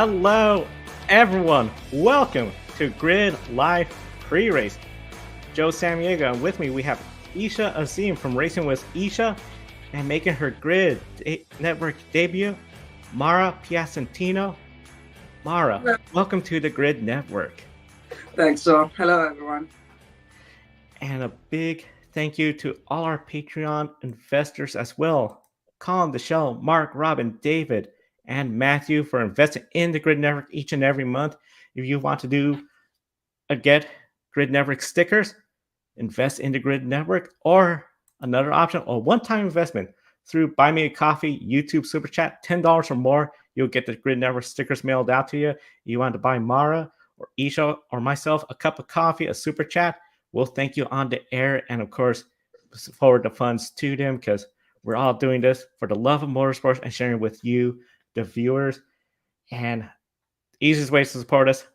Hello, everyone. Welcome to Grid Live Pre-Race. Joe Samiego, and with me we have Isha Azim from Racing with Isha, and making her Grid Network debut, Mara Piacentino. Mara, Hello. welcome to the Grid Network. Thanks, Joe. Hello, everyone. And a big thank you to all our Patreon investors as well. Colin, Michelle, Mark, Robin, David, and Matthew for investing in the Grid Network each and every month. If you want to do a get Grid Network stickers, invest in the Grid Network, or another option, a one-time investment through Buy Me a Coffee, YouTube Super Chat, $10 or more, you'll get the Grid Network stickers mailed out to you. If you want to buy Mara or Isha or myself a cup of coffee, a Super Chat, we'll thank you on the air, and of course, forward the funds to them, because we're all doing this for the love of motorsports and sharing with you, the viewers. And the easiest way to support us,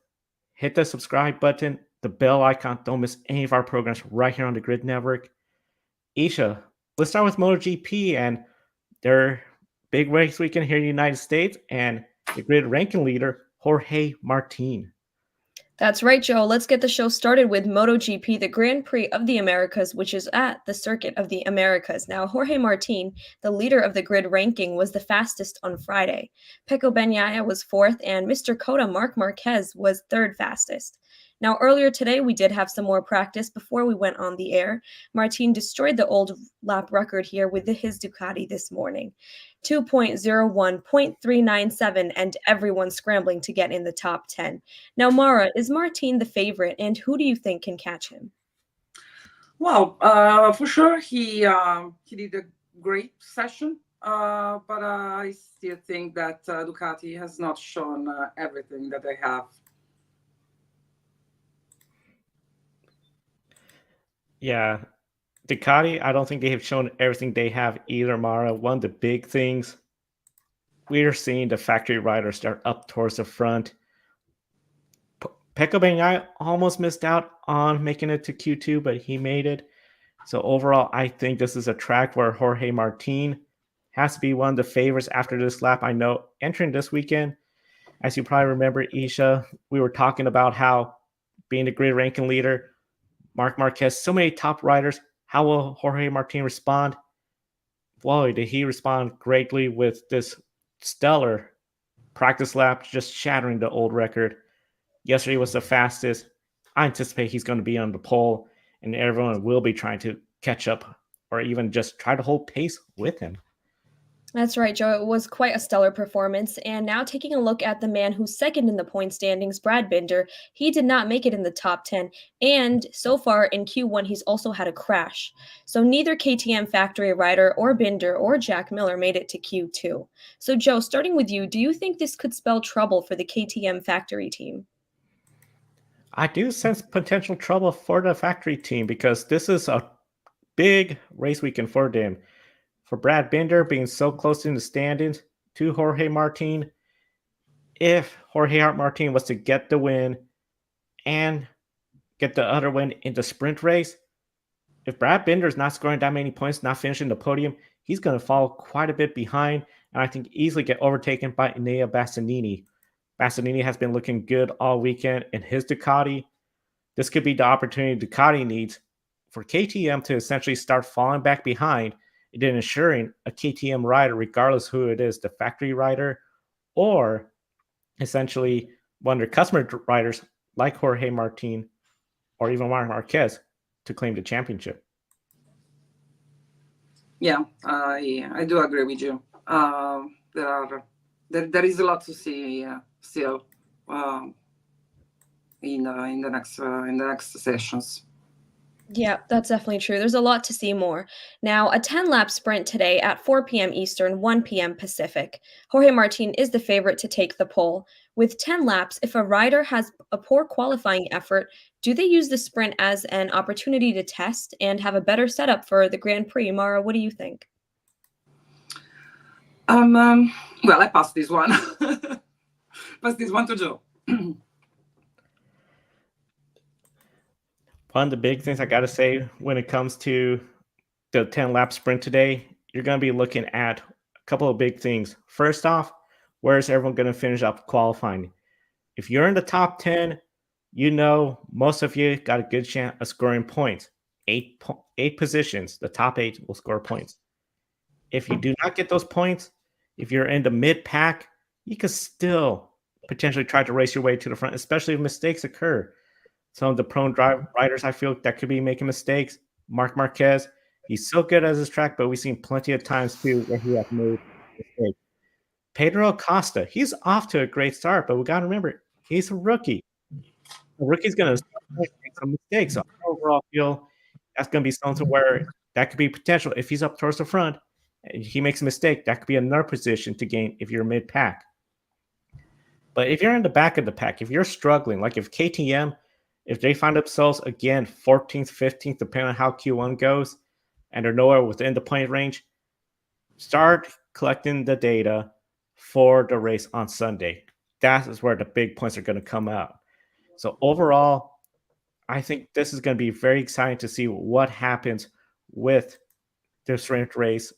hit the subscribe button, the bell icon. Don't miss any of our programs right here on the Grid Network. Isha, let's start with MotoGP and their big race weekend here in the United States and the grid ranking leader, Jorge Martin. That's right, Joe. Let's get the show started with MotoGP, the Grand Prix of the Americas, which is at the Circuit of the Americas. Now, Jorge Martin, the leader of the grid ranking, was the fastest on Friday. Pecco Bagnaia was fourth, and Mr. COTA Marc Marquez was third fastest. Now, earlier today, we did have some more practice before we went on the air. Martin destroyed the old lap record here with his Ducati this morning. 2.01, 0.397, and everyone scrambling to get in the top 10. Now, Mara, is Martin the favorite, and who do you think can catch him? Well, for sure, he did a great session, but I still think that Ducati has not shown everything that they have. Yeah, Ducati, I don't think they have shown everything they have either, Mara. One of the big things, we're seeing the factory riders start up towards the front. Pecco Bagnaia almost missed out on making it to Q2, but he made it. So overall, I think this is a track where Jorge Martin has to be one of the favorites after this lap. I know entering this weekend, as you probably remember, Isha, we were talking about how being the grid ranking leader, Marc Marquez, so many top riders. How will Jorge Martin respond? Boy, did he respond greatly with this stellar practice lap, just shattering the old record. Yesterday was the fastest. I anticipate he's going to be on the pole, and everyone will be trying to catch up or even just try to hold pace with him. That's right, Joe. It was quite a stellar performance. And now taking a look at the man who's second in the point standings, Brad Binder. He did not make it in the top 10. And so far in Q1, he's also had a crash. So neither KTM factory rider or Binder or Jack Miller made it to Q2. So Joe, starting with you, do you think this could spell trouble for the KTM factory team? I do sense potential trouble for the factory team because this is a big race weekend for them. For Brad Binder being so close in the standings to Jorge Martin, if Jorge Martin was to get the win and get the other win in the sprint race, if Brad Binder is not scoring that many points, not finishing the podium, he's going to fall quite a bit behind, and I think easily get overtaken by Enea Bastianini. Bastianini has been looking good all weekend in his Ducati. This could be the opportunity Ducati needs for KTM to essentially start falling back behind and then ensuring a KTM rider, regardless who it is, the factory rider or essentially one of their customer riders like Jorge Martin or even Marc Marquez to claim the championship. Yeah, I do agree with you. There is a lot to see still in the next sessions. Yeah, that's definitely true. There's a lot to see more. Now, a 10-lap sprint today at 4 p.m. Eastern, 1 p.m. Pacific. Jorge Martin is the favorite to take the pole. With 10 laps, if a rider has a poor qualifying effort, do they use the sprint as an opportunity to test and have a better setup for the Grand Prix? Mara, what do you think? Well, I passed this one. Pass this one to Joe. One of the big things I got to say when it comes to the 10-lap sprint today, you're going to be looking at a couple of big things. First off, where's everyone going to finish up qualifying? If you're in the top 10, you know most of you got a good chance of scoring points. Eight positions, the top 8 will score points. If you do not get those points, if you're in the mid pack, you could still potentially try to race your way to the front, especially if mistakes occur. Some of the prone riders, I feel that could be making mistakes. Mark Marquez, he's so good at his track, but we've seen plenty of times too where he has made mistakes. Pedro Acosta, he's off to a great start, but we got to remember he's a rookie. A rookie's going to make some mistakes. So I overall feel that's going to be something where that could be potential. If he's up towards the front and he makes a mistake, that could be another position to gain if you're mid pack. But if you're in the back of the pack, if you're struggling, like if KTM, if they find themselves again 14th, 15th, depending on how Q1 goes, and they're nowhere within the point range, start collecting the data for the race on Sunday. That is where the big points are going to come out. So overall, I think this is going to be very exciting to see what happens with this sprint race,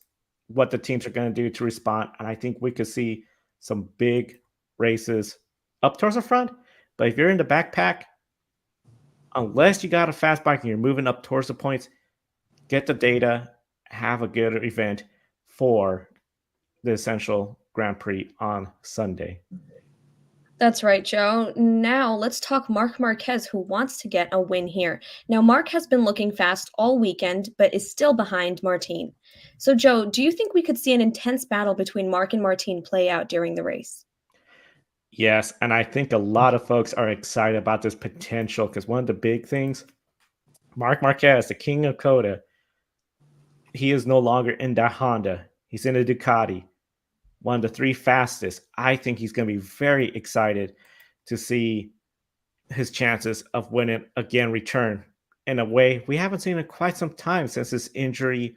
what the teams are going to do to respond. And I think we could see some big races up towards the front. But if you're in the backpack, unless you got a fast bike and you're moving up towards the points, get the data, have a good event for the essential Grand Prix on Sunday. That's right, Joe. Now let's talk Marc Marquez, who wants to get a win here. Now, Marc has been looking fast all weekend, but is still behind Martin. So, Joe, do you think we could see an intense battle between Marc and Martin play out during the race? Yes, and I think a lot of folks are excited about this potential because one of the big things, Marc Marquez, the king of COTA, he is no longer in that Honda. He's in a Ducati, one of the 3 fastest. I think he's going to be very excited to see his chances of winning again return in a way we haven't seen in quite some time since his injury.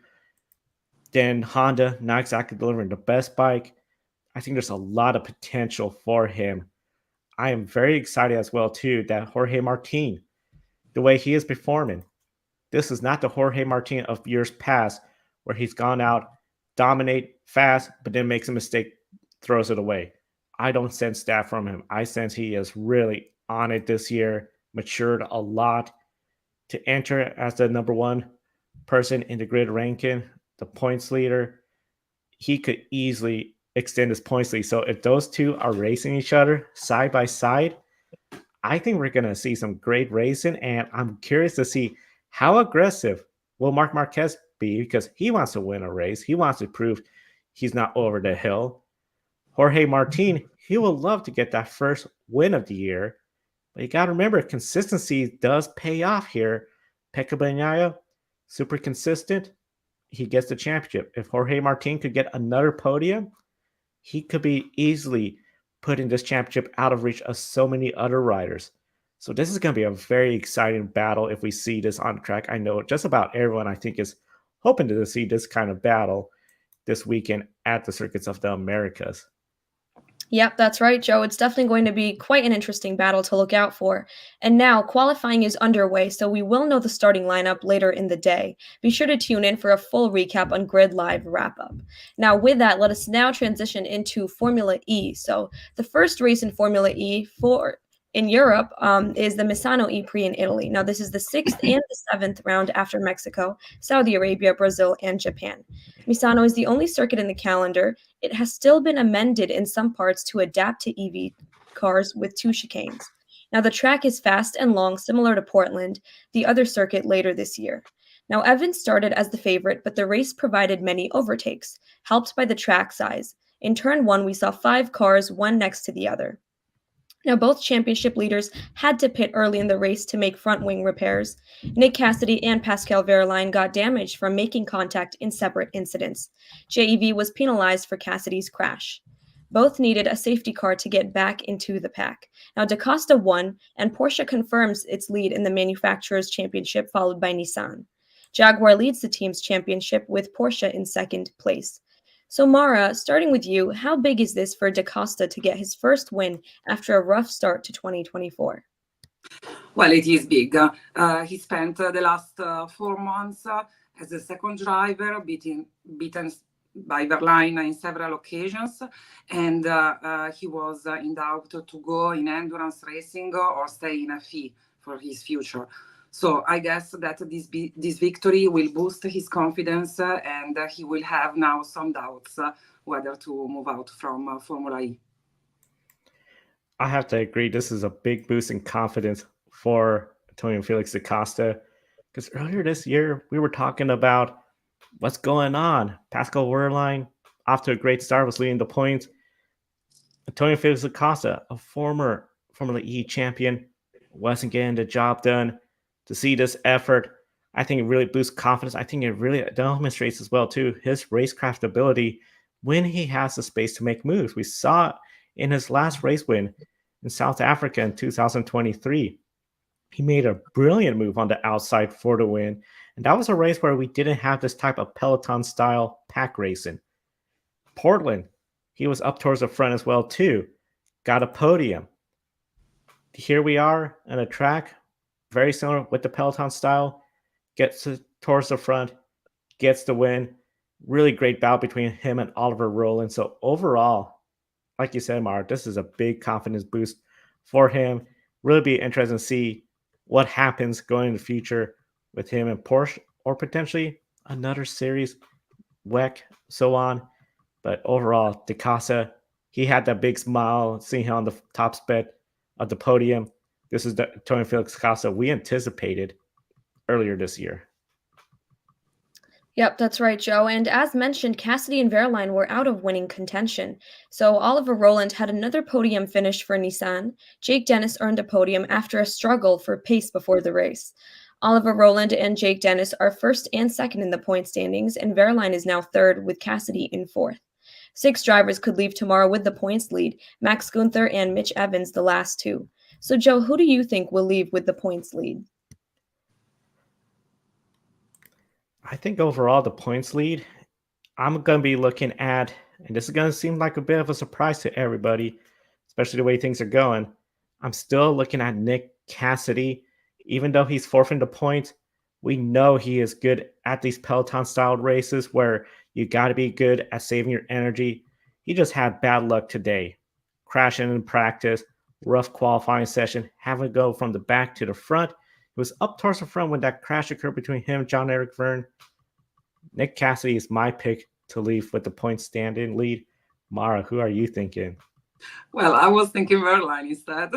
Then Honda not exactly delivering the best bike. I think there's a lot of potential for him. I am very excited as well too that Jorge Martin, the way he is performing, this is not the Jorge Martin of years past where he's gone out, dominate fast, but then makes a mistake, throws it away. I don't sense that from him. I sense he is really on it this year, matured a lot to enter as the number 1 person in the grid ranking, the points leader. He could easily extend his points lead. So if those two are racing each other side by side, I think we're going to see some great racing. And I'm curious to see how aggressive will Marc Marquez be because he wants to win a race. He wants to prove he's not over the hill. Jorge Martin, he will love to get that first win of the year. But you got to remember, consistency does pay off here. Pecco Bagnaia, super consistent. He gets the championship. If Jorge Martin could get another podium, he could be easily putting this championship out of reach of so many other riders. So this is going to be a very exciting battle if we see this on track. I know just about everyone, I think, is hoping to see this kind of battle this weekend at the Circuits of the Americas. Yep, that's right, Joe. It's definitely going to be quite an interesting battle to look out for. And now, qualifying is underway, so we will know the starting lineup later in the day. Be sure to tune in for a full recap on Grid Live wrap-up. Now, with that, let us now transition into Formula E. So, the first race in Formula E in Europe is the Misano E-Prix in Italy. Now, this is the 6th and the 7th round after Mexico, Saudi Arabia, Brazil, and Japan. Misano is the only circuit in the calendar. It has still been amended in some parts to adapt to EV cars with 2 chicanes. Now, the track is fast and long, similar to Portland, the other circuit later this year. Now, Evans started as the favorite, but the race provided many overtakes, helped by the track size. In turn 1, we saw 5 cars, one next to the other. Now, both championship leaders had to pit early in the race to make front wing repairs. Nick Cassidy and Pascal Wehrlein got damaged from making contact in separate incidents. JEV was penalized for Cassidy's crash. Both needed a safety car to get back into the pack. Now, DaCosta won, and Porsche confirms its lead in the Manufacturers' Championship, followed by Nissan. Jaguar leads the team's championship with Porsche in second place. So, Mara, starting with you, how big is this for DaCosta to get his first win after a rough start to 2024? Well, it is big. He spent the last 4 months as a second driver, beaten by Verlaine in several occasions, and he was in doubt to go in endurance racing or stay in FE for his future. So I guess that this victory will boost his confidence, and he will have now some doubts whether to move out from Formula E. I have to agree. This is a big boost in confidence for Antonio Felix da Costa. Because earlier this year, we were talking about what's going on. Pascal Wehrlein, off to a great start, was leading the points. Antonio Felix da Costa, a former Formula E champion, wasn't getting the job done. To see this effort, I think it really boosts confidence. I think it really demonstrates as well, too, his racecraft ability when he has the space to make moves. We saw it in his last race win in South Africa in 2023. He made a brilliant move on the outside for the win. And that was a race where we didn't have this type of Peloton style pack racing. Portland, he was up towards the front as well, too. Got a podium. Here we are on a track, very similar with the Peloton style. Gets towards the front, gets the win. Really great battle between him and Oliver Rowland. So overall, like you said, Mara, this is a big confidence boost for him. Really be interesting to see what happens going in the future with him and Porsche, or potentially another series, WEC, so on. But overall, da Costa, he had that big smile, seeing him on the top spot of the podium. This is the Antonio Felix da Costa we anticipated earlier this year. Yep, that's right, Joe. And as mentioned, Cassidy and Verline were out of winning contention. So Oliver Rowland had another podium finish for Nissan. Jake Dennis earned a podium after a struggle for pace before the race. Oliver Rowland and Jake Dennis are first and second in the point standings, and Verline is now third with Cassidy in fourth. 6 drivers could leave tomorrow with the points lead, Max Gunther and Mitch Evans the last two. So, Joe, who do you think will leave with the points lead? I think overall the points lead, I'm going to be looking at, and this is going to seem like a bit of a surprise to everybody, especially the way things are going. I'm still looking at Nick Cassidy. Even though he's forfeiting the points, we know he is good at these Peloton-style races where you got to be good at saving your energy. He just had bad luck today. Crashing in practice, rough qualifying session, having to go from the back to the front. It was up towards the front when that crash occurred between him and John Eric Verne. Nick Cassidy is my pick to leave with the point standing lead. Mara, who are you thinking? Well, I was thinking Verline instead.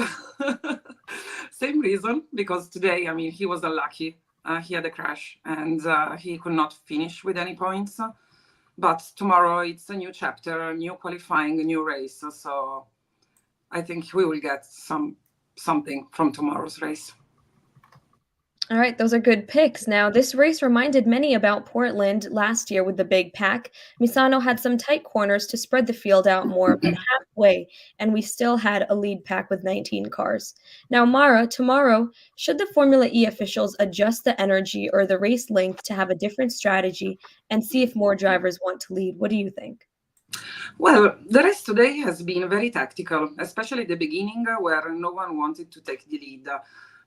Same reason, because today, I mean, he was unlucky. He had a crash and he could not finish with any points. But tomorrow it's a new chapter, a new qualifying, a new race. So I think we will get something from tomorrow's race. All right, those are good picks. Now, this race reminded many about Portland last year with the big pack. Misano had some tight corners to spread the field out more, but halfway, and we still had a lead pack with 19 cars. Now, Mara, tomorrow, should the Formula E officials adjust the energy or the race length to have a different strategy and see if more drivers want to lead? What do you think? Well, the race today has been very tactical, especially the beginning where no one wanted to take the lead.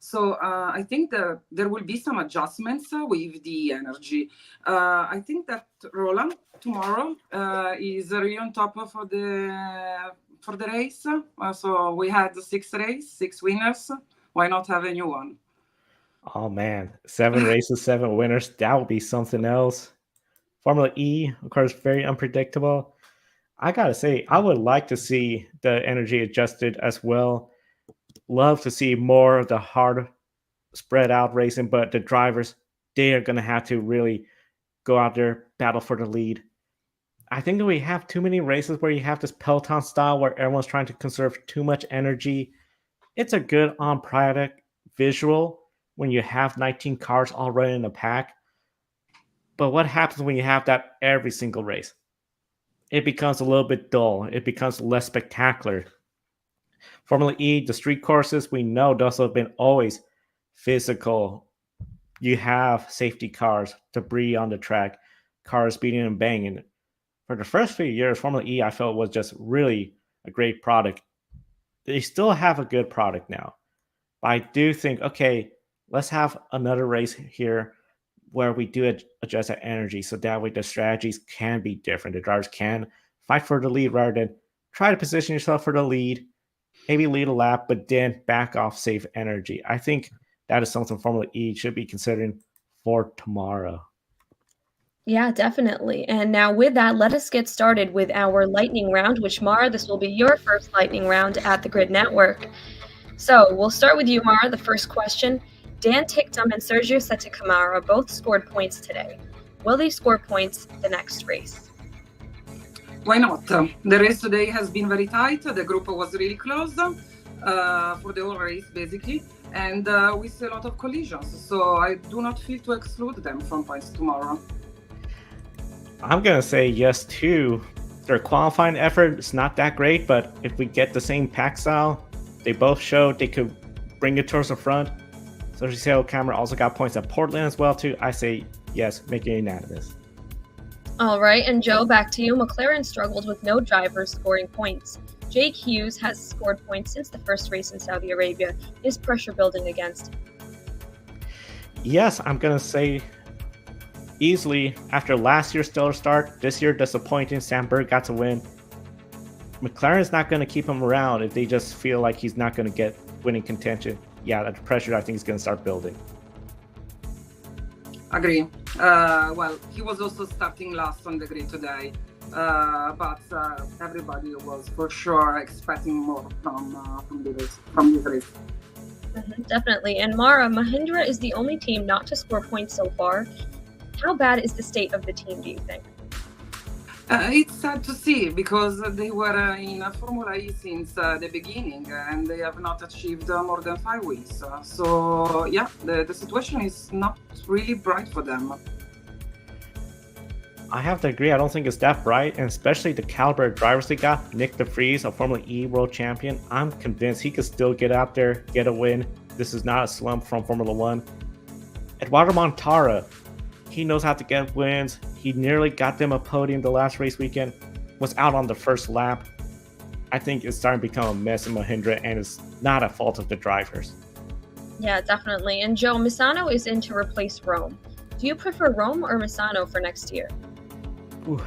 So I think that there will be some adjustments with the energy. I think that Roland tomorrow is really on top for the race. So we had 6 winners. Why not have a new one? Oh man, 7 races, 7 winners. That would be something else. Formula E, of course, very unpredictable. I gotta say, I would like to see the energy adjusted as well. Love to see more of the hard spread out racing, but the drivers, they are going to have to really go out there, battle for the lead. I think that we have too many races where you have this Peloton style where everyone's trying to conserve too much energy. It's a good on product visual when you have 19 cars already in a pack. But what happens when you have that every single race? It becomes a little bit dull. It becomes less spectacular. Formula E, the street courses, we know those have been always physical. You have safety cars, debris on the track, cars beating and banging. For the first few years, Formula E, I felt was just really a great product. They still have a good product now. But I do think, okay, let's have another race here where we do adjust that energy so that way the strategies can be different. The drivers can fight for the lead rather than try to position yourself for the lead, maybe lead a lap, but then back off, save energy. I think that is something Formula E should be considering for tomorrow. Yeah, definitely. And now with that, let us get started with our lightning round, which Mara, this will be your first lightning round at the Grid Network. So we'll start with you, Mara. The first question. Dan Ticktum and Sergio Sette both scored points today. Will they score points the next race? Why not? The race today has been very tight. The group was really close for the whole race, basically. And we see a lot of collisions. So I do not feel to exclude them from points tomorrow. I'm going to say yes, too. Their qualifying effort is not that great, but if we get the same pack style, they both showed they could bring it towards the front. So Giselle Cameron also got points at Portland as well, too. I say yes, make it unanimous. All right, and Joe, back to you. McLaren struggled with no drivers scoring points. Jake Hughes has scored points since the first race in Saudi Arabia. Is pressure building against him? Yes, I'm going to say easily after last year's stellar start, this year disappointing. Sam Bird got to win. McLaren's not going to keep him around if they just feel like he's not going to get winning contention. Yeah, that pressure I think is going to start building. Agree. Well, he was also starting last on the grid today, but everybody was for sure expecting more from this race. Definitely. And Mara, Mahindra is the only team not to score points so far. How bad is the state of the team, do you think? It's sad to see because they were in Formula E since the beginning and they have not achieved more than 5 wins. So, yeah, the situation is not really bright for them. I have to agree. I don't think it's that bright, and especially the caliber of drivers they got. Nick DeVries, a Formula E world champion. I'm convinced he could still get out there, get a win. This is not a slump from Formula One. Eduardo Montara, he knows how to get wins. He nearly got them a podium the last race weekend, was out on the first lap. I think it's starting to become a mess in Mahindra, and it's not a fault of the drivers. Yeah, definitely. And Joe, Misano is in to replace Rome. Do you prefer Rome or Misano for next year? Ooh,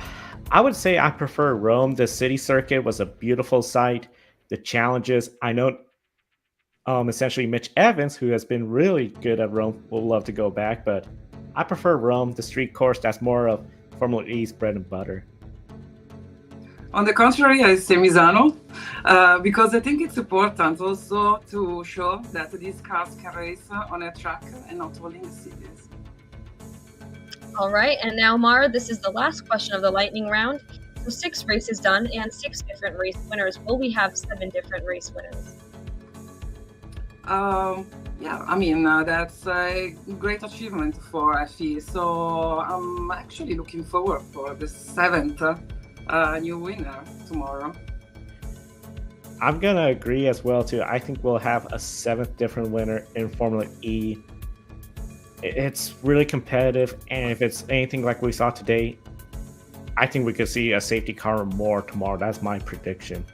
I would say I prefer Rome. The city circuit was a beautiful sight. The challenges, I know essentially Mitch Evans, who has been really good at Rome, will love to go back, but I prefer Rome, the street course. That's more of Formula E's bread and butter. On the contrary, I say Misano because I think it's important also to show that these cars can race on a track and not only in the cities. All right, and now Mara, this is the last question of the lightning round. So 6 races done and 6 different race winners. Will we have 7 different race winners? Yeah, I mean, that's a great achievement for FE. So I'm actually looking forward for the 7th new winner tomorrow. I'm going to agree as well, too. I think we'll have a 7th different winner in Formula E. It's really competitive, and if it's anything like we saw today, I think we could see a safety car or more tomorrow. That's my prediction.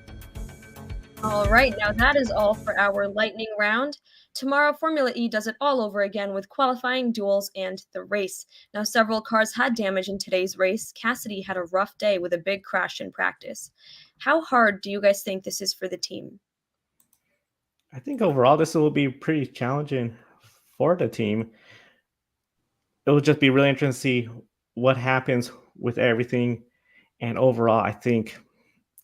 All right, now that is all for our lightning round. Tomorrow, Formula E does it all over again with qualifying, duels, and the race. Now, several cars had damage in today's race. Cassidy had a rough day with a big crash in practice. How hard do you guys think this is for the team? I think overall this will be pretty challenging for the team. It will just be really interesting to see what happens with everything. And overall, I think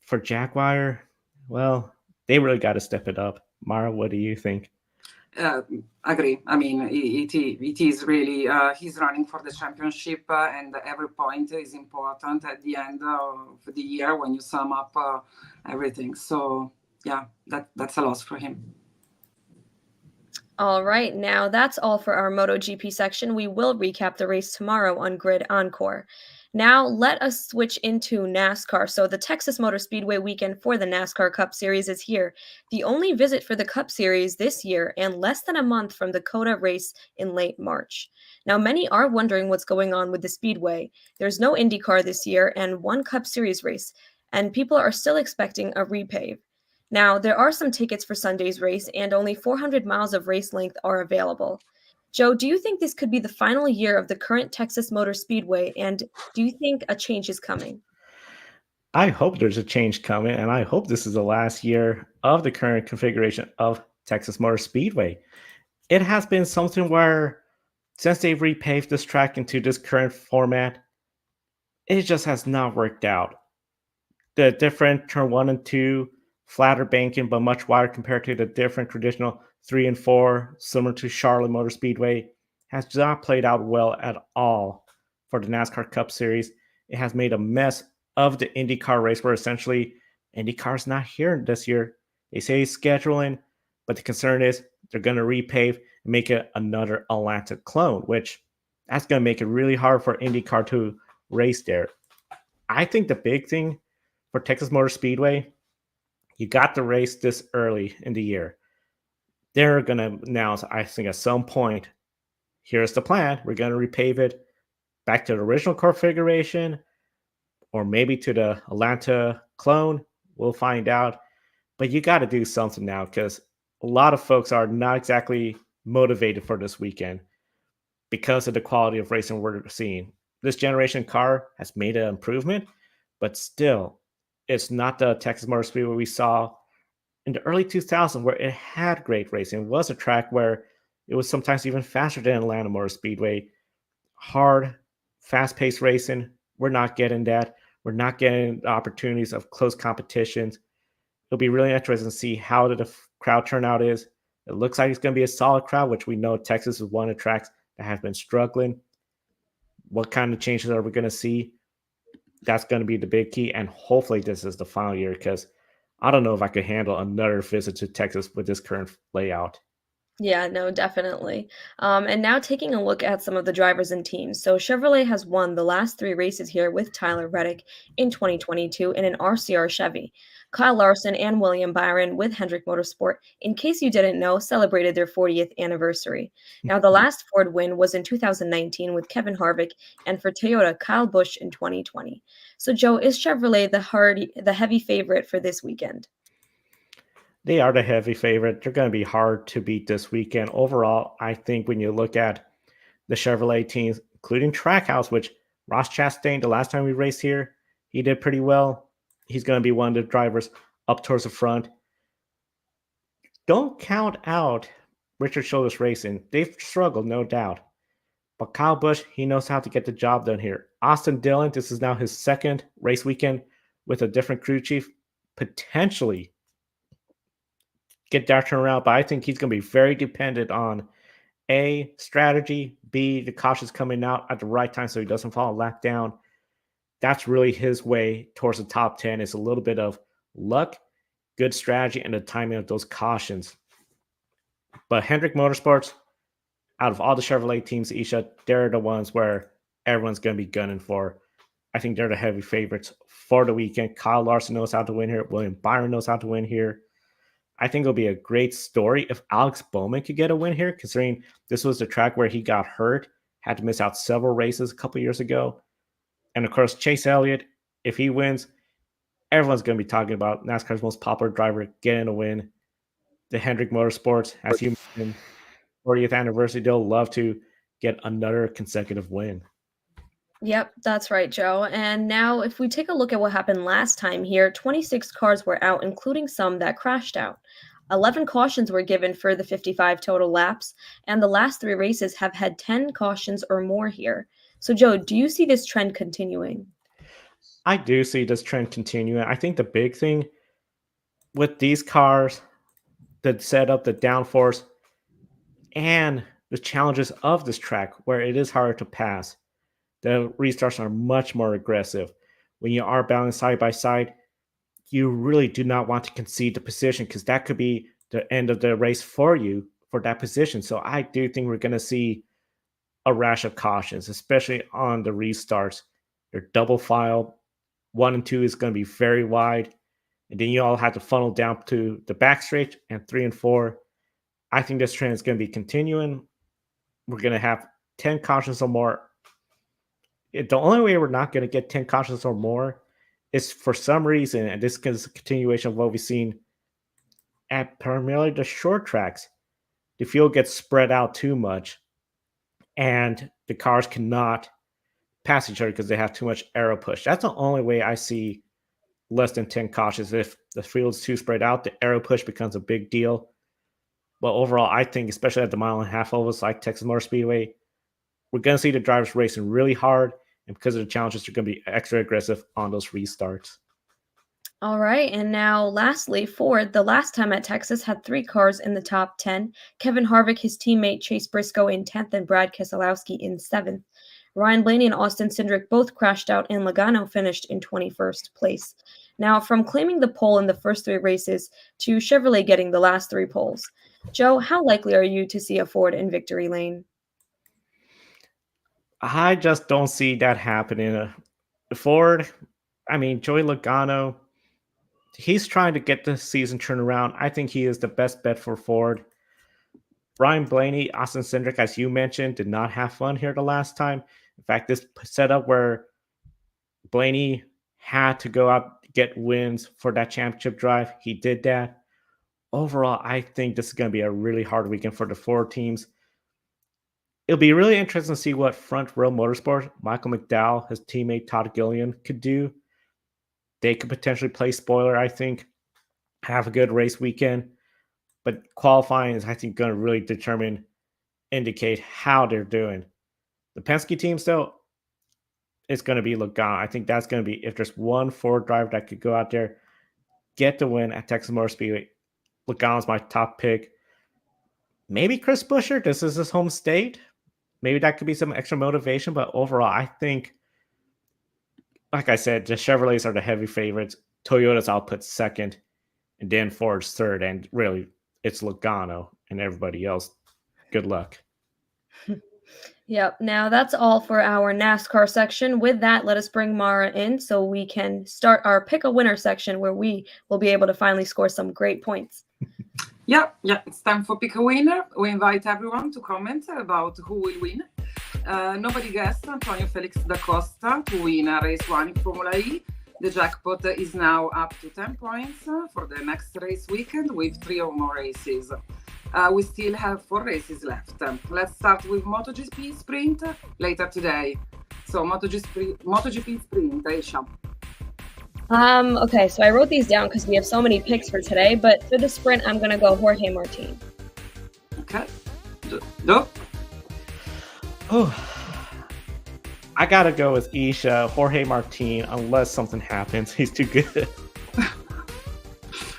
for Jaguar, well, they really got to step it up. Mara, what do you think? Agree. I mean, it is really, he's running for the championship and every point is important at the end of the year when you sum up everything. So, yeah, that's a loss for him. All right, now that's all for our MotoGP section. We will recap the race tomorrow on Grid Encore. Now let us switch into NASCAR. So the Texas Motor Speedway weekend for the NASCAR Cup Series is here. The only visit for the Cup Series this year and less than a month from the COTA race in late March. Now many are wondering what's going on with the Speedway. There's no IndyCar this year and one Cup Series race, and people are still expecting a repave. Now, there are some tickets for Sunday's race, and only 400 miles of race length are available. Joe, do you think this could be the final year of the current Texas Motor Speedway, and do you think a change is coming? I hope there's a change coming, and I hope this is the last year of the current configuration of Texas Motor Speedway. It has been something where, since they've repaved this track into this current format, it just has not worked out. The different turn one and two, flatter banking, but much wider compared to the different traditional three and four, similar to Charlotte Motor Speedway, has not played out well at all for the NASCAR Cup Series. It has made a mess of the IndyCar race, where essentially IndyCar's not here this year. They say scheduling, but the concern is they're going to repave and make it another Atlanta clone, which that's going to make it really hard for IndyCar to race there. I think the big thing for Texas Motor Speedway, you got the race this early in the year. They're going to announce, I think, at some point, here's the plan. We're going to repave it back to the original configuration or maybe to the Atlanta clone. We'll find out. But you got to do something now because a lot of folks are not exactly motivated for this weekend because of the quality of racing we're seeing. This generation car has made an improvement, but still, it's not the Texas Motor Speedway we saw in the early 2000s, where it had great racing. It was a track where it was sometimes even faster than Atlanta Motor Speedway. Hard, fast-paced racing. We're not getting that. We're not getting the opportunities of close competitions. It'll be really interesting to see how the crowd turnout is. It looks like it's going to be a solid crowd, which we know Texas is one of the tracks that has been struggling. What kind of changes are we going to see? That's going to be the big key. And hopefully this is the final year, because I don't know if I could handle another visit to Texas with this current layout. Yeah, no, definitely. And now taking a look at some of the drivers and teams. So Chevrolet has won the last three races here with Tyler Reddick in 2022 in an RCR Chevy. Kyle Larson and William Byron with Hendrick Motorsport, in case you didn't know, celebrated their 40th anniversary. Now, the last Ford win was in 2019 with Kevin Harvick, and for Toyota, Kyle Busch in 2020. So, Joe, is Chevrolet the heavy favorite for this weekend? They are the heavy favorite. They're going to be hard to beat this weekend. Overall, I think when you look at the Chevrolet teams, including Trackhouse, which Ross Chastain, the last time we raced here, he did pretty well. He's going to be one of the drivers up towards the front. Don't count out Richard Childress Racing. They've struggled, no doubt. But Kyle Busch, he knows how to get the job done here. Austin Dillon, this is now his second race weekend with a different crew chief. Potentially get that turnaround, but I think he's going to be very dependent on A, strategy, B, the cautions coming out at the right time so he doesn't fall a lap down. That's really his way towards the top 10. It's a little bit of luck, good strategy, and the timing of those cautions. But Hendrick Motorsports, out of all the Chevrolet teams, Isha, they're the ones where everyone's going to be gunning for. I think they're the heavy favorites for the weekend. Kyle Larson knows how to win here. William Byron knows how to win here. I think it'll be a great story if Alex Bowman could get a win here, considering this was the track where he got hurt, had to miss out several races a couple years ago. And of course, Chase Elliott, if he wins, everyone's going to be talking about NASCAR's most popular driver getting a win. The Hendrick Motorsports, as you mentioned, 40th anniversary, they'll love to get another consecutive win. Yep, that's right, Joe. And now, if we take a look at what happened last time here, 26 cars were out, including some that crashed out. 11 cautions were given for the 55 total laps, and the last three races have had 10 cautions or more here. So, Joe, do you see this trend continuing? I do see this trend continuing. I think the big thing with these cars, the setup, the downforce, and the challenges of this track, where it is harder to pass, the restarts are much more aggressive. When you are balanced side by side, you really do not want to concede the position, because that could be the end of the race for you for that position. So I do think we're going to see a rash of cautions, especially on the restarts. Your double file, 1 and 2 is going to be very wide. And then you all have to funnel down to the back straight, and 3 and 4. I think this trend is going to be continuing. We're going to have 10 cautions or more. The only way we're not going to get 10 cautions or more is for some reason, and this is a continuation of what we've seen at primarily the short tracks, the field gets spread out too much. and the cars cannot pass each other because they have too much aero push. That's the only way I see less than 10 cautions. If the field's too spread out, the aero push becomes a big deal. But overall, I think, especially at the mile and a half levels like Texas Motor Speedway, we're going to see the drivers racing really hard. And because of the challenges, they're going to be extra aggressive on those restarts. All right, and now lastly, Ford, the last time at Texas, had 3 cars in the top 10. Kevin Harvick, his teammate Chase Briscoe in 10th, and Brad Keselowski in 7th. Ryan Blaney and Austin Cindric both crashed out, and Logano finished in 21st place. Now, from claiming the pole in the first 3 races to Chevrolet getting the last 3 poles, Joe, how likely are you to see a Ford in victory lane? I just don't see that happening. Ford, Joey Logano, he's trying to get the season turned around. I think he is the best bet for Ford. Ryan Blaney, Austin Cindric, as you mentioned, did not have fun here the last time. In fact, this setup where Blaney had to go out get wins for that championship drive, he did that. Overall, I think this is going to be a really hard weekend for the Ford teams. It'll be really interesting to see what Front Row Motorsports, Michael McDowell, his teammate Todd Gillian, could do. They could potentially play spoiler, I think, have a good race weekend. But qualifying is, I think, going to really indicate how they're doing. The Penske teams, though, it's going to be Logano. I think that's going to be, if there's one Ford driver that could go out there, get the win at Texas Motor Speedway, Logano's my top pick. Maybe Chris Buescher. This is his home state. Maybe that could be some extra motivation. But overall, I think, like I said, the Chevrolets are the heavy favorites. Toyota's I'll put second, and then Ford's third. And really, it's Logano and everybody else. Good luck. Yep. Now that's all for our NASCAR section. With that, let us bring Mara in so we can start our pick a winner section where we will be able to finally score some great points. Yeah, it's time for pick a winner. We invite everyone to comment about who will win. Nobody guessed Antonio Felix da Costa to win race 1 in Formula E. The jackpot is now up to 10 points for the next race weekend with 3 or more races. We still have 4 races left. Let's start with MotoGP Sprint later today. So MotoGP Sprint, Aisha. Okay, so I wrote these down because we have so many picks for today, but for the sprint, I'm going to go Jorge Martin. Okay. No. Oh, I got to go with Isha, Jorge Martin, unless something happens. He's too good.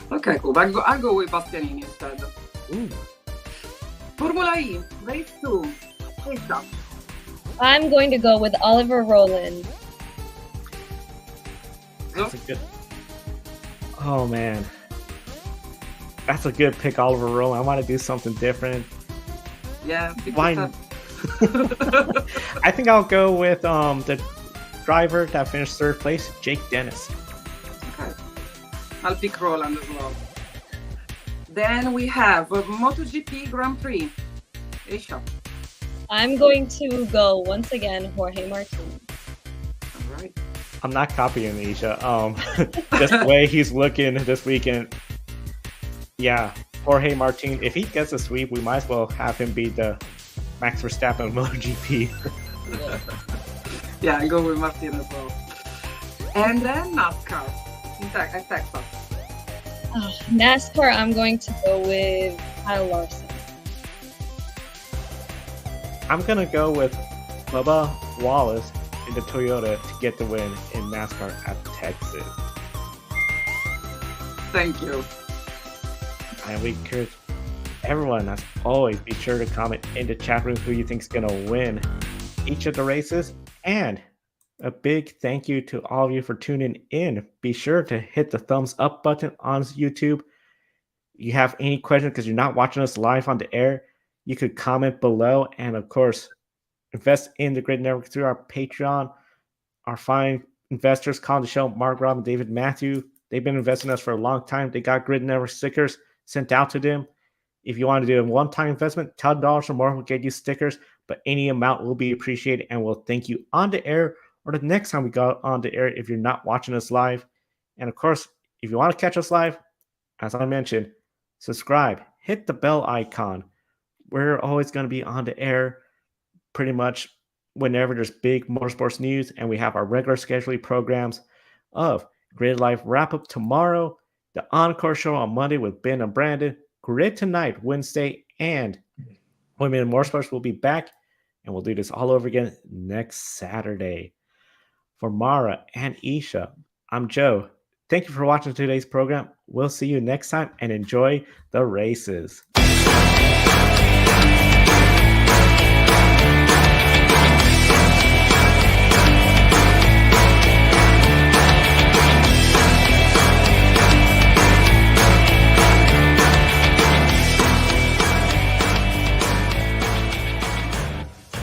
Okay, cool. I'll go with Bastianini instead. Ooh. Formula E, race 2. Aisha. I'm going to go with Oliver Rowland. That's a good. Oh man, that's a good pick, Oliver Rowland. I want to do something different. Yeah. Why? I think I'll go with the driver that finished 3rd place, Jake Dennis. Okay. I'll pick Roland as well. Then we have MotoGP Grand Prix. Aisha. I'm going to go once again Jorge Martin. All right. I'm not copying Isha. Just the way he's looking this weekend. Yeah, Jorge Martin. If he gets a sweep, we might as well have him be the Max Verstappen of MotoGP. Yeah, I go with Martin as well. And then NASCAR at Texas. NASCAR, I'm going to go with Kyle Larson. I'm gonna go with Bubba Wallace in the Toyota to get the win in NASCAR at Texas. Thank you. And we encourage everyone, as always, be sure to comment in the chat room who you think is going to win each of the races. And a big thank you to all of you for tuning in. Be sure to hit the thumbs up button on YouTube. If you have any questions because you're not watching us live on the air, you could comment below. And of course, invest in the Grid Network through our Patreon. Our fine investors, Colin the Show, Mark, Rob, and David Matthew, they've been investing in us for a long time. They got Grid Network stickers sent out to them. If you want to do a one-time investment, $10 or more will get you stickers, but any amount will be appreciated and we'll thank you on the air or the next time we go on the air if you're not watching us live. And of course, if you want to catch us live, as I mentioned, subscribe, hit the bell icon. We're always going to be on the air pretty much whenever there's big motorsports news, and we have our regular scheduling programs of Grid Life Wrap Up tomorrow, the Encore Show on Monday with Ben and Brandon, Grid Tonight Wednesday, and Women in Motorsports will be back, and we'll do this all over again next Saturday. For Mara and Isha, I'm Joe. Thank you for watching today's program. We'll see you next time, and enjoy the races.